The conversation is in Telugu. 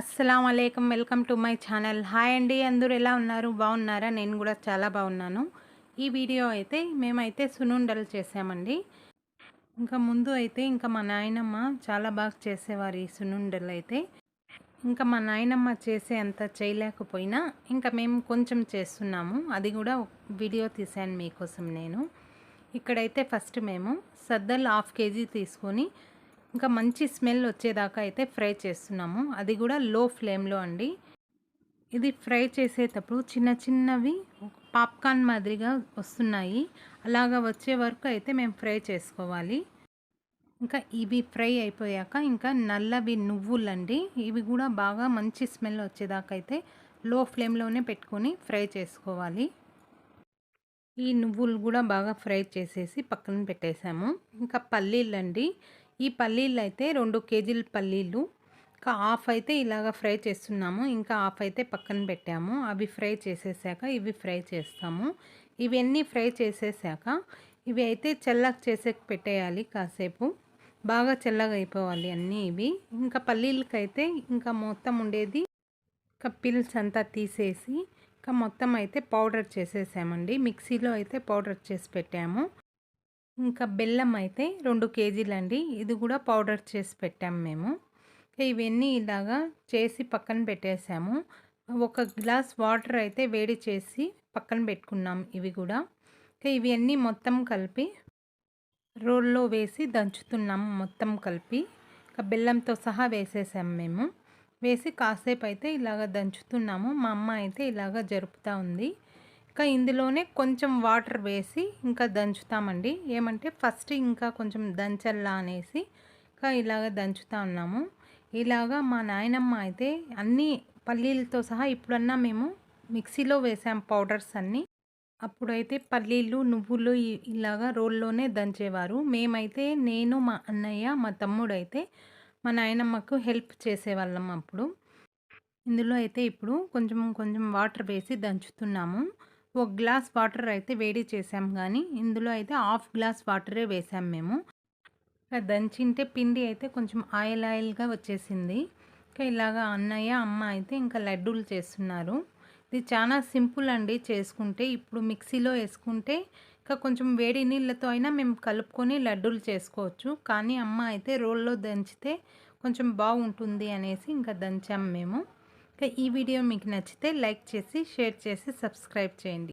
అస్సలం అలైకుం welcome to my channel. Hi అండి, అందరూ ఎలా ఉన్నారు? బాగున్నారా? నేను కూడా చాలా బాగున్నాను. ఈ వీడియో అయితే మేమైతే సున్నుండలు చేసామండి. ఇంకా ముందు అయితే మా నాయనమ్మ చాలా బాగా చేసేవారు ఈ సున్నుండలు అయితే. ఇంకా మా నాయనమ్మ చేసే అంత చేయలేకపోయినా ఇంకా మేము కొంచెం చేస్తున్నాము. అది కూడా వీడియో తీసాను మీకోసం నేను. ఇక్కడైతే ఫస్ట్ మేము సద్దలు 1/2 కేజీ తీసుకొని ఇంకా మంచి స్మెల్ వచ్చేదాకా అయితే ఫ్రై చేస్తున్నాము. అది కూడా లో ఫ్లేమ్లో అండి. ఇది ఫ్రై చేసేటప్పుడు చిన్న చిన్నవి పాప్కార్న్ మాదిరిగా వస్తున్నాయి. అలాగా వచ్చే వరకు అయితే మేము ఫ్రై చేసుకోవాలి. ఇంకా ఇవి ఫ్రై అయిపోయాక ఇంకా నల్లవి నువ్వులండి, ఇవి కూడా బాగా మంచి స్మెల్ వచ్చేదాకా అయితే లో ఫ్లేమ్లోనే పెట్టుకొని ఫ్రై చేసుకోవాలి. ఈ నువ్వులు కూడా బాగా ఫ్రై చేసేసి పక్కన పెట్టేసాము. ఇంకా పల్లీలండి, ఈ పల్లీలు అయితే 2 కేజీల పల్లీలు, ఇంకా హాఫ్ అయితే ఇలాగ ఫ్రై చేస్తున్నాము, ఇంకా హాఫ్ అయితే పక్కన పెట్టాము. అవి ఫ్రై చేసేసాక ఇవి ఫ్రై చేస్తాము. ఇవన్నీ ఫ్రై చేసేసాక ఇవి అయితే చల్లగా చేసేకి పెట్టేయాలి కాసేపు. బాగా చల్లగా అయిపోవాలి అన్నీ ఇవి. ఇంకా పల్లీలకైతే ఇంకా మొత్తం ఉండేది ఇంకా పిల్స్ అంతా తీసేసి ఇంకా మొత్తం అయితే పౌడర్ చేసేసామండి. మిక్సీలో అయితే పౌడర్ చేసి పెట్టాము. ఇంకా బెల్లం అయితే 2 కేజీలండి, ఇది కూడా పౌడర్ చేసి పెట్టాము మేము. ఇవన్నీ ఇలాగా చేసి పక్కన పెట్టేసాము. 1 గ్లాస్ వాటర్ అయితే వేడి చేసి పక్కన పెట్టుకున్నాం ఇవి కూడా. ఇవన్నీ మొత్తం కలిపి రోల్లో వేసి దంచుతున్నాము మొత్తం కలిపి. ఇంకా బెల్లంతో సహా వేసేసాము మేము. వేసి కాసేపు అయితే ఇలాగ దంచుతున్నాము. మా అమ్మ అయితే ఇలాగ జరుపుతూ ఉంది. ఇంకా ఇందులోనే కొంచెం వాటర్ వేసి ఇంకా దంచుతామండి. ఏమంటే ఫస్ట్ ఇంకా కొంచెం దంచల్లా అనేసి ఇంకా ఇలాగ దంచుతూ ఉన్నాము. ఇలాగా మా నాయనమ్మ అయితే అన్నీ పల్లీలతో సహా ఇప్పుడన్నా మేము మిక్సీలో వేసాం పౌడర్స్ అన్నీ. అప్పుడైతే పల్లీలు, నువ్వులు ఇలాగా రోల్లోనే దంచేవారు. మేమైతే నేను, మా అన్నయ్య, మా తమ్ముడైతే మా నాయనమ్మకు హెల్ప్ చేసేవాళ్ళం అప్పుడు. ఇందులో అయితే ఇప్పుడు కొంచెం కొంచెం వాటర్ వేసి దంచుతున్నాము. 1 గ్లాస్ వాటర్ అయితే వేడి చేసాం కానీ ఇందులో అయితే హాఫ్ గ్లాస్ వాటరే వేసాం మేము. దంచింటే పిండి అయితే కొంచెం ఆయిల్ ఆయిల్గా వచ్చేసింది. ఇంకా ఇలాగా అన్నయ్య, అమ్మ అయితే ఇంకా లడ్డూలు చేస్తున్నారు. ఇది చాలా సింపుల్ అండి చేసుకుంటే. ఇప్పుడు మిక్సీలో వేసుకుంటే ఇంకా కొంచెం వేడి నీళ్ళతో అయినా మేము కలుపుకొని లడ్డూలు చేసుకోవచ్చు. కానీ అమ్మ అయితే రోల్లో దంచితే కొంచెం బాగుంటుంది అనేసి ఇంకా దంచాము మేము. ఇంకా ఈ వీడియో మీకు నచ్చితే లైక్ చేసి, షేర్ చేసి, సబ్స్క్రైబ్ చేయండి.